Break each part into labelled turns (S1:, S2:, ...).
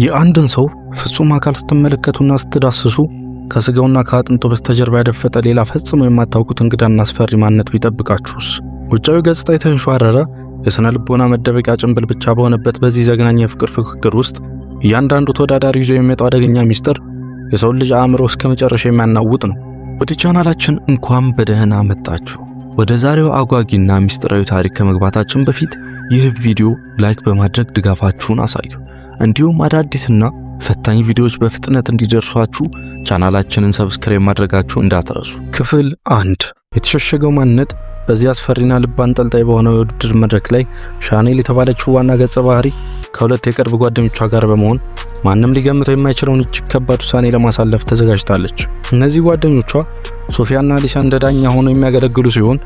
S1: የአንድን ሰው ፍጹም አካል ስትመለከቱና ስትዳስሱ ከስጋውና ከአጥንቱ በስተጀርባ ያደፈጠ ሌላ ፈጽሞ የማታውቁት እንግዳና አስፈሪ ማንነት ቢጠብቃችሁስ? ውጫዊ ገጽታ የተንሸዋረረ የስነ ልቦና መደበቂያ ጭንብል ብቻ በሆነበት በዚህ ዘግናኝ የፍቅር ፍክክር ውስጥ እያንዳንዱ ተወዳዳሪ ይዞ የሚመጣው አደገኛ ሚስጥር የሰው ልጅ አእምሮ እስከ መጨረሻ የሚያናውጥ ነው። ወደ ቻናላችን እንኳን በደህና መጣችሁ። ወደ ዛሬው አጓጊና ሚስጥራዊ ታሪክ ከመግባታችን በፊት ይህ ቪዲዮ ላይክ በማድረግ ድጋፋችሁን አሳዩ። እንዲሁም አዳዲስና ፈታኝ ቪዲዮዎች በፍጥነት እንዲደርሷችሁ ቻናላችንን ሰብስክራይብ ማድረጋችሁ እንዳትረሱ። ክፍል 1። የተሸሸገው ማንነት። በዚህ አስፈሪና ልብ አንጠልጣይ በሆነው የውድድር መድረክ ላይ ሻኔል የተባለችው ዋና ገጸ ባህሪ ከሁለት የቅርብ ጓደኞቿ ጋር በመሆን ማንም ሊገምተው የማይችለውን እጅግ ከባድ ውሳኔ ለማሳለፍ ተዘጋጅታለች። እነዚህ ጓደኞቿ ሶፊያና አሊሻ እንደ ዳኛ ሆነው የሚያገለግሉ ሲሆን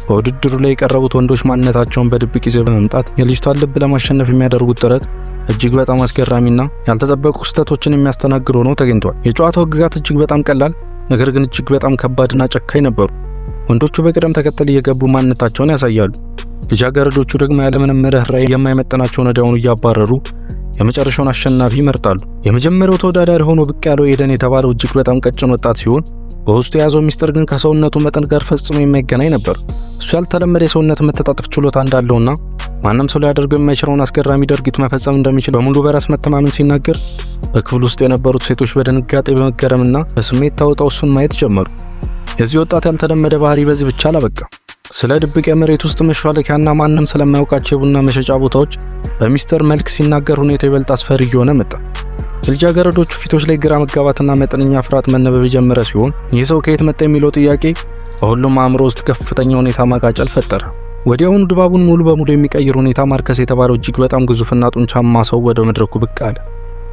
S1: በውድድሩ ላይ የቀረቡት ወንዶች ማንነታቸውን በድብቅ ይዘው በመምጣት የልጅቷን ልብ ለማሸነፍ የሚያደርጉት ጥረት እጅግ በጣም አስገራሚና ያልተጠበቁ ክስተቶችን የሚያስተናግድ ሆኖ ተገኝቷል። የጨዋታው ሕግጋት እጅግ በጣም ቀላል፣ ነገር ግን እጅግ በጣም ከባድና ጨካኝ ነበሩ። ወንዶቹ በቅደም ተከተል እየገቡ ማንነታቸውን ያሳያሉ። ልጃገረዶቹ ደግሞ ያለምንም ርህራሄ የማይመጥናቸውን ወዲያውኑ እያባረሩ የመጨረሻውን አሸናፊ ይመርጣሉ። የመጀመሪያው ተወዳዳሪ ሆኖ ብቅ ያለው ኤደን የተባለው እጅግ በጣም ቀጭን ወጣት ሲሆን በውስጡ የያዘው ሚስጥር ግን ከሰውነቱ መጠን ጋር ፈጽሞ የማይገናኝ ነበር። እሱ ያልተለመደ የሰውነት መተጣጠፍ ችሎታ እንዳለውና ማንም ሰው ሊያደርገው የማይችለውን አስገራሚ ድርጊት መፈጸም እንደሚችል በሙሉ በራስ መተማመን ሲናገር በክፍል ውስጥ የነበሩት ሴቶች በድንጋጤ በመገረምና በስሜት ታውጠው እሱን ማየት ጀመሩ። የዚህ ወጣት ያልተለመደ ባህሪ በዚህ ብቻ አላበቃም። ስለ ድብቅ የመሬት ውስጥ መሿለኪያና ማንም ስለማያውቃቸው የቡና መሸጫ ቦታዎች በሚስጥር መልክ ሲናገር ሁኔታው ይበልጥ አስፈሪ እየሆነ መጣ። የልጃገረዶቹ ፊቶች ላይ ግራ መጋባትና መጠነኛ ፍርሃት መነበብ የጀመረ ሲሆን ይህ ሰው ከየት መጣ የሚለው ጥያቄ በሁሉም አእምሮ ውስጥ ከፍተኛ ሁኔታ ማቃጨል ፈጠረ። ወዲያውኑ ድባቡን ሙሉ በሙሉ የሚቀይር ሁኔታ ማርከስ የተባለው እጅግ በጣም ግዙፍና ጡንቻማ ሰው ወደ መድረኩ ብቅ አለ።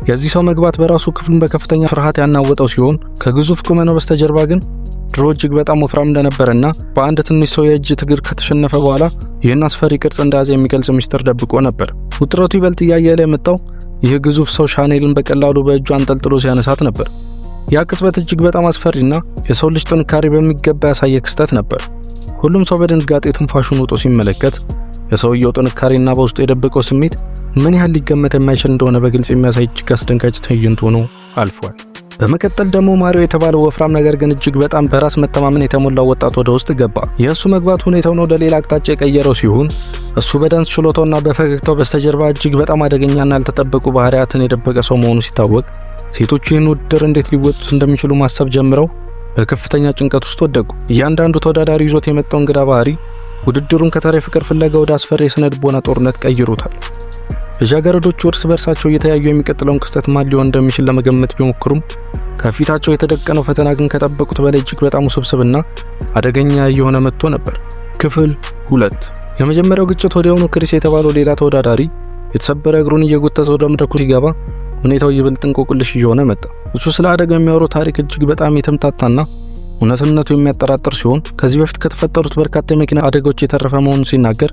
S1: የዚህ ሰው መግባት በራሱ ክፍሉን በከፍተኛ ፍርሃት ያናወጠው ሲሆን ከግዙፍ ቁመናው በስተጀርባ ግን ድሮ እጅግ በጣም ወፍራም እንደነበረና በአንድ ትንሽ ሰው የእጅ ትግል ከተሸነፈ በኋላ ይህን አስፈሪ ቅርጽ እንደያዘ የሚገልጽ ሚስጥር ደብቆ ነበር። ውጥረቱ ይበልጥ እያየለ የመጣው ይህ ግዙፍ ሰው ሻኔልን በቀላሉ በእጁ አንጠልጥሎ ሲያነሳት ነበር። ያ ቅጽበት እጅግ በጣም አስፈሪና የሰው ልጅ ጥንካሬ በሚገባ ያሳየ ክስተት ነበር። ሁሉም ሰው በድንጋጤ ትንፋሹን ውጦ ሲመለከት የሰውየው ጥንካሬና በውስጡ የደበቀው ስሜት ምን ያህል ሊገመት የማይችል እንደሆነ በግልጽ የሚያሳይ እጅግ አስደንጋጭ ትዕይንት ሆኖ አልፏል። በመቀጠል ደግሞ ማሪዮ የተባለው ወፍራም ነገር ግን እጅግ በጣም በራስ መተማመን የተሞላው ወጣት ወደ ውስጥ ገባ። የእሱ መግባት ሁኔታውን ወደ ሌላ አቅጣጫ የቀየረው ሲሆን እሱ በዳንስ ችሎታውና በፈገግታው በስተጀርባ እጅግ በጣም አደገኛና ያልተጠበቁ ባህሪያትን የደበቀ ሰው መሆኑ ሲታወቅ ሴቶቹ ይህን ውድድር እንዴት ሊወጡት እንደሚችሉ ማሰብ ጀምረው በከፍተኛ ጭንቀት ውስጥ ወደቁ። እያንዳንዱ ተወዳዳሪ ይዞት የመጣው እንግዳ ባህሪ ውድድሩን ከተራ ፍቅር ፍለጋ ወደ አስፈሪ የስነ ልቦና ጦርነት ቀይሮታል። ልጃገረዶቹ እርስ በርሳቸው እየተያዩ የሚቀጥለውን ክስተት ማን ሊሆን እንደሚችል ለመገመት ቢሞክሩም ከፊታቸው የተደቀነው ፈተና ግን ከጠበቁት በላይ እጅግ በጣም ውስብስብና አደገኛ እየሆነ መጥቶ ነበር። ክፍል 2። የመጀመሪያው ግጭት ወዲያውኑ ክሪስ የተባለው ሌላ ተወዳዳሪ የተሰበረ እግሩን እየጎተተ ወደ መድረኩ ሲገባ ሁኔታው ይበልጥ እንቆቅልሽ እየሆነ መጣ። እሱ ስለ አደጋው የሚያወራው ታሪክ እጅግ በጣም የተምታታና እውነትነቱ የሚያጠራጥር ሲሆን ከዚህ በፊት ከተፈጠሩት በርካታ የመኪና አደጋዎች የተረፈ መሆኑን ሲናገር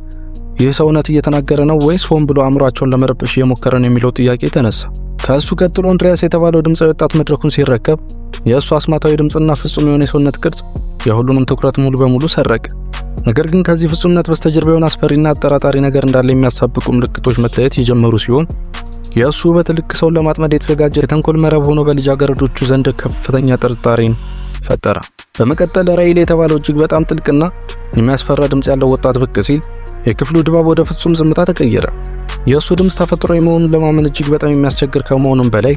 S1: ይህ ሰው እውነት እየተናገረ ነው ወይስ ሆን ብሎ አእምሯቸውን ለመረበሽ እየሞከረ ነው የሚለው ጥያቄ ተነሳ። ከእሱ ቀጥሎ አንድሪያስ የተባለው ድምፃዊ ወጣት መድረኩን ሲረከብ የእሱ አስማታዊ ድምፅና ፍጹም የሆነ የሰውነት ቅርጽ የሁሉንም ትኩረት ሙሉ በሙሉ ሰረቀ። ነገር ግን ከዚህ ፍጹምነት በስተጀርባ የሆነ አስፈሪና አጠራጣሪ ነገር እንዳለ የሚያሳብቁ ምልክቶች መታየት የጀመሩ ሲሆን የእሱ ውበት ልክ ሰውን ለማጥመድ የተዘጋጀ የተንኮል መረብ ሆኖ በልጃገረዶቹ ዘንድ ከፍተኛ ጥርጣሬን ፈጠረ። በመቀጠል ራይል የተባለው እጅግ በጣም ጥልቅና የሚያስፈራ ድምፅ ያለው ወጣት ብቅ ሲል የክፍሉ ድባብ ወደ ፍጹም ዝምታ ተቀየረ። የእሱ ድምፅ ተፈጥሯዊ መሆኑን ለማመን እጅግ በጣም የሚያስቸግር ከመሆኑም በላይ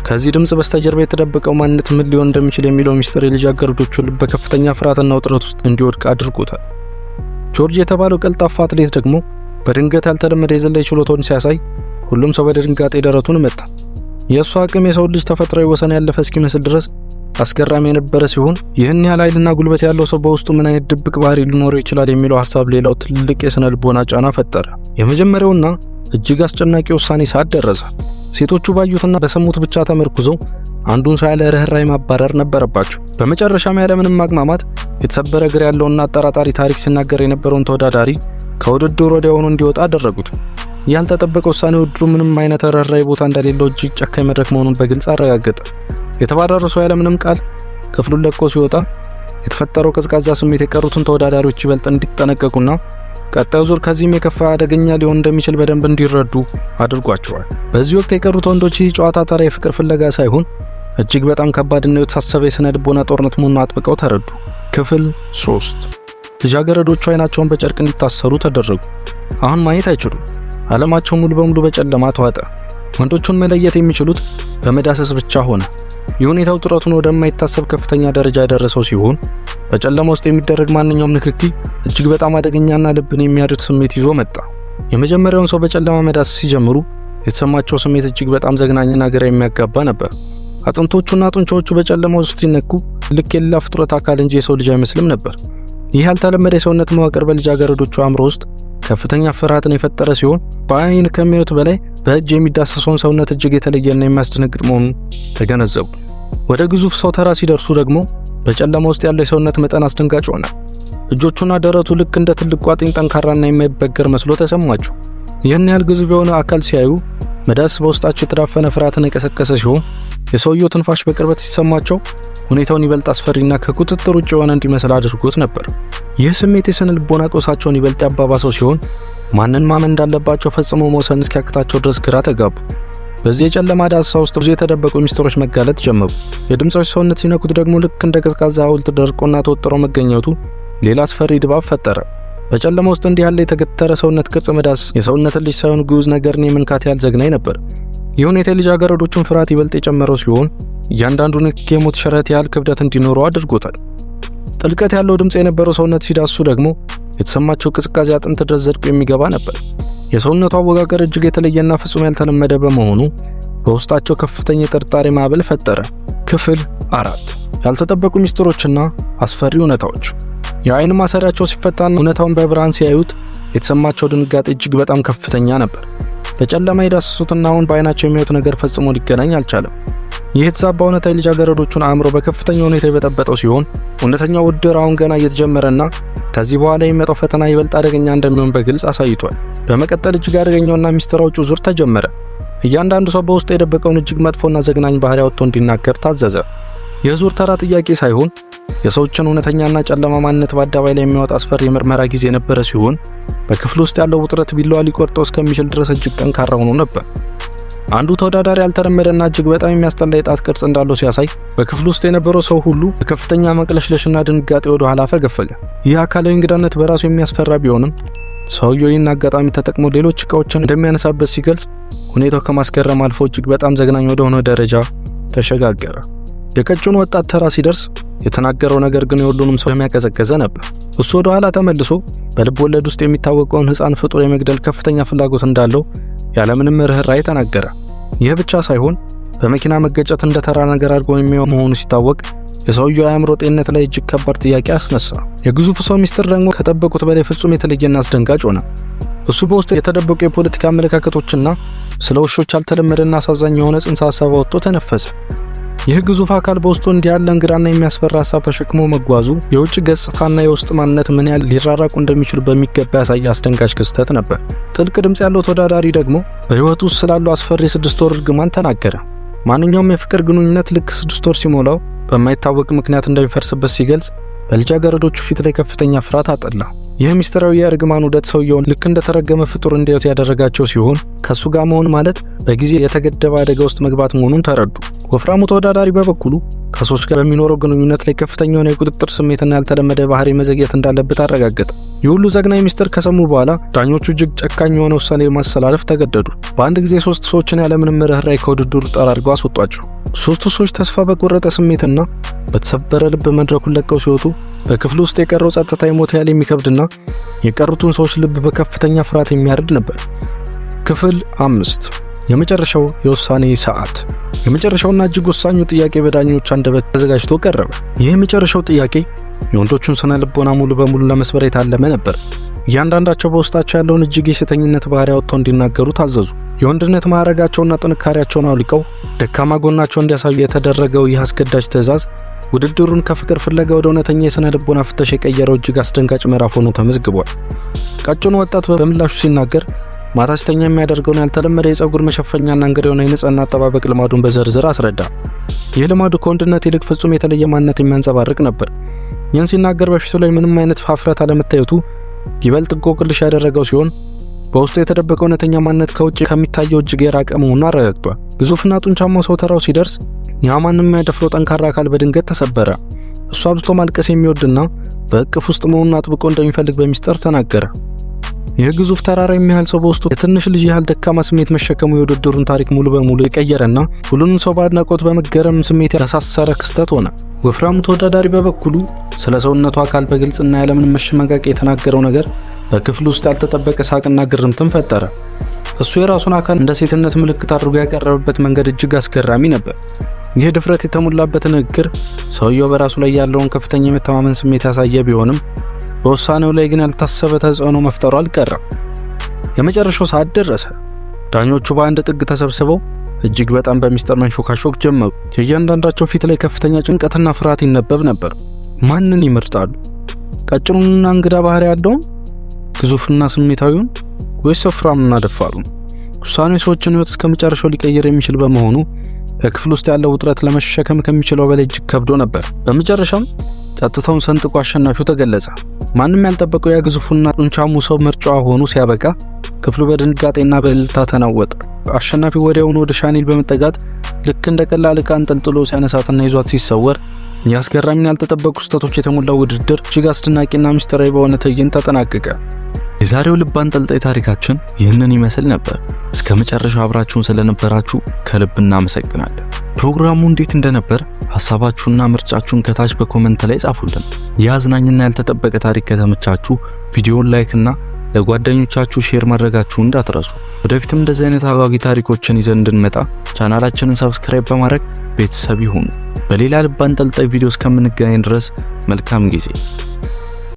S1: ከዚህ ድምፅ በስተጀርባ የተደበቀው ማንነት ምን ሊሆን እንደሚችል የሚለው ሚስጥር የልጃገረዶቹን ልብ በከፍተኛ ፍርሃትና ውጥረት ውስጥ እንዲወድቅ አድርጎታል። ጆርጅ የተባለው ቀልጣፋ አትሌት ደግሞ በድንገት ያልተለመደ የዝላይ ችሎታውን ሲያሳይ ሁሉም ሰው በድንጋጤ ደረቱን መታ። የእሱ አቅም የሰው ልጅ ተፈጥሯዊ ወሰን ያለፈ እስኪመስል ድረስ አስገራሚ የነበረ ሲሆን ይህን ያህል ኃይልና ጉልበት ያለው ሰው በውስጡ ምን አይነት ድብቅ ባህሪ ሊኖረው ይችላል የሚለው ሐሳብ ሌላው ትልቅ የስነ ልቦና ጫና ፈጠረ። የመጀመሪያውና እጅግ አስጨናቂ ውሳኔ ሰዓት ደረሰ። ሴቶቹ ባዩትና በሰሙት ብቻ ተመርኩዘው አንዱን ሰው ያለ ርህራሄ ማባረር ነበረባቸው። በመጨረሻም ያለምንም ማግማማት የተሰበረ እግር ያለውና አጠራጣሪ ታሪክ ሲናገር የነበረውን ተወዳዳሪ ከውድድሩ ወዲያውኑ እንዲወጣ አደረጉት። ያልተጠበቀ ውሳኔ ውድድሩ ምንም አይነት ርህራሄ ቦታ እንደሌለው እጅግ ጨካኝ መድረክ መሆኑን በግልጽ አረጋገጠ። የተባረረ ሰው ያለምንም ቃል ክፍሉን ለቆ ሲወጣ የተፈጠረው ቀዝቃዛ ስሜት የቀሩትን ተወዳዳሪዎች ይበልጥ እንዲጠነቀቁና ቀጣዩ ዙር ከዚህም የከፋ አደገኛ ሊሆን እንደሚችል በደንብ እንዲረዱ አድርጓቸዋል። በዚህ ወቅት የቀሩት ወንዶች ይህ ጨዋታ ተራ የፍቅር ፍለጋ ሳይሆን እጅግ በጣም ከባድና የተሳሰበ የስነ ልቦና ጦርነት መሆኑን አጥብቀው ተረዱ። ክፍል 3 ልጃገረዶቹ አይናቸውን በጨርቅ እንዲታሰሩ ተደረጉ። አሁን ማየት አይችሉም። ዓለማቸው ሙሉ በሙሉ በጨለማ ተዋጠ። ወንዶቹን መለየት የሚችሉት በመዳሰስ ብቻ ሆነ። የሁኔታው ጥረቱን ወደማይታሰብ ከፍተኛ ደረጃ ያደረሰው ሲሆን በጨለማ ውስጥ የሚደረግ ማንኛውም ንክኪ እጅግ በጣም አደገኛና ልብን የሚያድት ስሜት ይዞ መጣ። የመጀመሪያውን ሰው በጨለማ መዳሰስ ሲጀምሩ የተሰማቸው ስሜት እጅግ በጣም ዘግናኝና ግራ የሚያጋባ ነበር። አጥንቶቹና ጡንቻዎቹ በጨለማ ውስጥ ሲነኩ ልክ የሌላ ፍጥረት አካል እንጂ የሰው ልጅ አይመስልም ነበር። ይህ ያልተለመደ የሰውነት መዋቅር በልጃገረዶቹ አእምሮ ውስጥ ከፍተኛ ፍርሃትን የፈጠረ ሲሆን በአይን ከሚያዩት በላይ በእጅ የሚዳሰሰውን ሰውነት እጅግ የተለየና የሚያስደነግጥ መሆኑን ተገነዘቡ። ወደ ግዙፍ ሰው ተራ ሲደርሱ ደግሞ በጨለማ ውስጥ ያለው የሰውነት መጠን አስደንጋጭ ሆነ። እጆቹና ደረቱ ልክ እንደ ትልቅ ቋጥኝ ጠንካራና የማይበገር መስሎ ተሰማቸው። ይህን ያህል ግዙፍ የሆነ አካል ሲያዩ መዳሰስ በውስጣቸው የተዳፈነ ፍርሃትን የቀሰቀሰ ሲሆን የሰውየው ትንፋሽ በቅርበት ሲሰማቸው ሁኔታውን ይበልጥ አስፈሪና ከቁጥጥር ውጭ የሆነ እንዲመስል አድርጎት ነበር። ይህ ስሜት የስነ ልቦና ቀውሳቸውን ይበልጥ ያባባሰው ሲሆን ማንን ማመን እንዳለባቸው ፈጽሞ መወሰን እስኪያቅታቸው ድረስ ግራ ተጋቡ። በዚህ የጨለማ ዳሰሳ ውስጥ ብዙ የተደበቁ ሚስጥሮች መጋለጥ ጀመሩ። የድምፃዊ ሰውነት ሲነኩት ደግሞ ልክ እንደ ቀዝቃዛ ሐውልት ደርቆና ተወጥሮ መገኘቱ ሌላ አስፈሪ ድባብ ፈጠረ። በጨለማ ውስጥ እንዲህ ያለ የተገተረ ሰውነት ቅርጽ መዳሰስ የሰውነትን ልጅ ሳይሆን ግዑዝ ነገርን የመንካት ያህል ዘግናኝ ነበር። ይህ ሁኔታ የልጃገረዶቹን ፍርሃት ይበልጥ የጨመረው ሲሆን እያንዳንዱ ንክኪ የሞት ሽረት ያህል ክብደት እንዲኖረው አድርጎታል። ጥልቀት ያለው ድምፅ የነበረው ሰውነት ሲዳሱ ደግሞ የተሰማቸው ቅዝቃዜ አጥንት ድረስ ዘልቆ የሚገባ ነበር። የሰውነቱ አወጋገር እጅግ የተለየና ፍጹም ያልተለመደ በመሆኑ በውስጣቸው ከፍተኛ የጥርጣሬ ማዕበል ፈጠረ። ክፍል 4 ያልተጠበቁ ሚስጥሮችና አስፈሪ እውነታዎች። የአይን ማሰሪያቸው ሲፈታና እውነታውን በብርሃን ሲያዩት የተሰማቸው ድንጋጤ እጅግ በጣም ከፍተኛ ነበር። በጨለማ የዳሰሱትና አሁን በአይናቸው የሚያዩት ነገር ፈጽሞ ሊገናኝ አልቻለም። ይህ የተዛባ እውነታ የልጃገረዶቹን አእምሮ በከፍተኛ ሁኔታ የበጠበጠው ሲሆን እውነተኛው ውድድር አሁን ገና እየተጀመረና ከዚህ በኋላ የሚመጣው ፈተና ይበልጥ አደገኛ እንደሚሆን በግልጽ አሳይቷል። በመቀጠል እጅግ አደገኛውና ሚስጥራዊው ዙር ተጀመረ። እያንዳንዱ ሰው በውስጡ የደበቀውን እጅግ መጥፎና ዘግናኝ ባህሪ አውጥቶ እንዲናገር ታዘዘ። ይህ ዙር ተራ ጥያቄ ሳይሆን የሰዎችን እውነተኛና ጨለማ ማንነት በአደባባይ ላይ የሚያወጣ አስፈሪ የምርመራ ጊዜ የነበረ ሲሆን በክፍል ውስጥ ያለው ውጥረት ቢላዋ ሊቆርጠው እስከሚችል ድረስ እጅግ ጠንካራ ሆኖ ነበር። አንዱ ተወዳዳሪ ያልተለመደና እጅግ በጣም የሚያስጠላ የጣት ቅርጽ እንዳለው ሲያሳይ በክፍል ውስጥ የነበረው ሰው ሁሉ በከፍተኛ መቅለሽለሽና ድንጋጤ ወደ ኋላ ፈገፈገ። ይህ አካላዊ እንግዳነት በራሱ የሚያስፈራ ቢሆንም ሰውየው ይህን አጋጣሚ ተጠቅሞ ሌሎች እቃዎችን እንደሚያነሳበት ሲገልጽ ሁኔታው ከማስገረም አልፎ እጅግ በጣም ዘግናኝ ወደ ሆነ ደረጃ ተሸጋገረ። የቀጭኑ ወጣት ተራ ሲደርስ የተናገረው ነገር ግን የሁሉንም ሰው የሚያቀዘቀዘ ነበር። እሱ ወደ ኋላ ተመልሶ በልብ ወለድ ውስጥ የሚታወቀውን ሕፃን ፍጡር የመግደል ከፍተኛ ፍላጎት እንዳለው ያለምንም ርህራሄ ተናገረ። ይህ ብቻ ሳይሆን በመኪና መገጨት እንደ ተራ ነገር አድርጎ የሚያው መሆኑ ሲታወቅ የሰውየው አእምሮ ጤንነት ላይ እጅግ ከባድ ጥያቄ አስነሳ። የግዙፉ ሰው ሚስጥር ደግሞ ከጠበቁት በላይ ፍጹም የተለየና አስደንጋጭ ሆነ። እሱ በውስጥ የተደበቁ የፖለቲካ አመለካከቶችና ስለ ውሾች ያልተለመደና አሳዛኝ የሆነ ጽንሰ ሐሳብ አውጥቶ ተነፈሰ። ይህ ግዙፍ አካል በውስጡ እንዲህ ያለ እንግዳና የሚያስፈራ ሐሳብ ተሸክሞ መጓዙ የውጭ ገጽታና የውስጥ ማንነት ምን ያህል ሊራራቁ እንደሚችሉ በሚገባ ያሳየ አስደንጋጭ ክስተት ነበር። ጥልቅ ድምፅ ያለው ተወዳዳሪ ደግሞ በሕይወቱ ውስጥ ስላለው አስፈሪ 6 ወር እርግማን ተናገረ። ማንኛውም የፍቅር ግንኙነት ልክ 6 ወር ሲሞላው በማይታወቅ ምክንያት እንደሚፈርስበት ሲገልጽ በልጃገረዶቹ ፊት ላይ ከፍተኛ ፍርሃት አጠላ። ይህ ሚስጥራዊ የእርግማን ውደት ሰውየውን ልክ እንደተረገመ ፍጡር እንዲያዩት ያደረጋቸው ሲሆን ከሱ ጋር መሆን ማለት በጊዜ የተገደበ አደጋ ውስጥ መግባት መሆኑን ተረዱ። ወፍራሙ ተወዳዳሪ በበኩሉ ከሰዎች ጋር በሚኖረው ግንኙነት ላይ ከፍተኛ የሆነ የቁጥጥር ስሜትና ያልተለመደ ባህሪ መዘግየት እንዳለበት አረጋገጠ። ይህ ሁሉ ዘግናኝ ሚስጥር ከሰሙ በኋላ ዳኞቹ እጅግ ጨካኝ የሆነ ውሳኔ ማስተላለፍ ተገደዱ። በአንድ ጊዜ 3 ሰዎችን ያለምንም ርህራሄ ከውድድሩ ጠራርገው አስወጧቸው። 3ቱ ሰዎች ተስፋ በቆረጠ ስሜትና በተሰበረ ልብ መድረኩን ለቀው ሲወጡ በክፍሉ ውስጥ የቀረው ጸጥታ የሞት ያህል የሚከብድና የቀሩትን ሰዎች ልብ በከፍተኛ ፍርሃት የሚያርድ ነበር። ክፍል 5 የመጨረሻው የውሳኔ ሰዓት። የመጨረሻውና እጅግ ወሳኙ ጥያቄ በዳኞች አንደበት ተዘጋጅቶ ቀረበ። ይህ የመጨረሻው ጥያቄ የወንዶቹን ስነ ልቦና ሙሉ በሙሉ ለመስበር የታለመ ነበር። እያንዳንዳቸው በውስጣቸው ያለውን እጅግ የሴተኝነት ባህሪ አውጥተው እንዲናገሩ ታዘዙ። የወንድነት ማዕረጋቸውና ጥንካሬያቸውን አውልቀው ደካማ ጎናቸውን እንዲያሳዩ የተደረገው ይህ አስገዳጅ ትዕዛዝ ውድድሩን ከፍቅር ፍለጋ ወደ እውነተኛ የስነ ልቦና ፍተሻ የቀየረው እጅግ አስደንጋጭ ምዕራፍ ሆኖ ተመዝግቧል። ቀጭኑ ወጣት በምላሹ ሲናገር ማታ ሲተኛ የሚያደርገውን ያልተለመደ የፀጉር መሸፈኛና እንግዳ የሆነ የንጽህና አጠባበቅ ልማዱን በዝርዝር አስረዳ። ይህ ልማዱ ከወንድነት ይልቅ ፍጹም የተለየ ማንነት የሚያንጸባርቅ ነበር። ይህን ሲናገር በፊቱ ላይ ምንም አይነት ፋፍረት አለመታየቱ ይበልጥ እንቆቅልሽ ያደረገው ሲሆን በውስጡ የተደበቀው እውነተኛ ማንነት ከውጭ ከሚታየው እጅግ የራቀ መሆኑን አረጋግጧል። ግዙፍና ጡንቻማው ሰው ተራው ሲደርስ ያ ማንም የሚያደፍረው ጠንካራ አካል በድንገት ተሰበረ። እሱ አብዝቶ ማልቀስ የሚወድና በእቅፍ ውስጥ መሆኑን አጥብቆ እንደሚፈልግ በሚስጥር ተናገረ። ይህ ግዙፍ ተራራ የሚያህል ሰው በውስጡ የትንሽ ልጅ ያህል ደካማ ስሜት መሸከሙ የውድድሩን ታሪክ ሙሉ በሙሉ የቀየረና ሁሉንም ሰው በአድናቆት በመገረም ስሜት ያሳሰረ ክስተት ሆነ። ወፍራሙ ተወዳዳሪ በበኩሉ ስለ ሰውነቱ አካል በግልጽና ያለምንም መሸማቀቅ የተናገረው ነገር በክፍሉ ውስጥ ያልተጠበቀ ሳቅና ግርምትን ፈጠረ። እሱ የራሱን አካል እንደ ሴትነት ምልክት አድርጎ ያቀረበበት መንገድ እጅግ አስገራሚ ነበር። ይህ ድፍረት የተሞላበት ንግግር ሰውየው በራሱ ላይ ያለውን ከፍተኛ የመተማመን ስሜት ያሳየ ቢሆንም በውሳኔው ላይ ግን ያልታሰበ ተጽዕኖ መፍጠሩ አልቀረም። የመጨረሻው ሰዓት ደረሰ። ዳኞቹ በአንድ ጥግ ተሰብስበው እጅግ በጣም በሚስጥር መንሾካሾክ ጀመሩ። የእያንዳንዳቸው ፊት ላይ ከፍተኛ ጭንቀትና ፍርሃት ይነበብ ነበር። ማንን ይመርጣሉ? ቀጭኑንና እንግዳ ባህሪ ያለውን፣ ግዙፍና ስሜታዊውን ወይስ ወፍራምና ደፋሩን? ውሳኔው ሰዎችን ሕይወት እስከ መጨረሻው ሊቀየር የሚችል በመሆኑ በክፍል ውስጥ ያለው ውጥረት ለመሸከም ከሚችለው በላይ እጅግ ከብዶ ነበር። በመጨረሻም ጸጥታውን ሰንጥቆ አሸናፊው ተገለጸ። ማንም ያልጠበቀው ያ ግዙፉና ጡንቻሙ ሰው ምርጫዋ ሆኖ ሲያበቃ ክፍሉ በድንጋጤና በእልልታ ተናወጠ። አሸናፊው ወዲያውኑ ወደ ሻኒል በመጠጋት ልክ እንደ ቀላል ዕቃ አንጠልጥሎ ሲያነሳትና ይዟት ሲሰወር ያስገራሚና ያልተጠበቁ ክስተቶች የተሞላው ውድድር እጅግ አስደናቂና ምስጢራዊ በሆነ ትዕይንት ተጠናቀቀ። የዛሬው ልብ አንጠልጣይ ታሪካችን ይህንን ይመስል ነበር። እስከ መጨረሻው አብራችሁን ስለነበራችሁ ከልብ እናመሰግናለን። ፕሮግራሙ እንዴት እንደነበር ሐሳባችሁና ምርጫችሁን ከታች በኮሜንት ላይ ጻፉልን። ይህ አዝናኝና ያልተጠበቀ ታሪክ ከተመቻችሁ ቪዲዮውን ላይክ እና ለጓደኞቻችሁ ሼር ማድረጋችሁን እንዳትረሱ። ወደፊትም እንደዚህ አይነት አጓጊ ታሪኮችን ይዘን እንድንመጣ ቻናላችንን ሰብስክራይብ በማድረግ ቤተሰብ ይሁኑ። በሌላ ልብ አንጠልጣይ ቪዲዮ እስከምንገናኝ ድረስ መልካም ጊዜ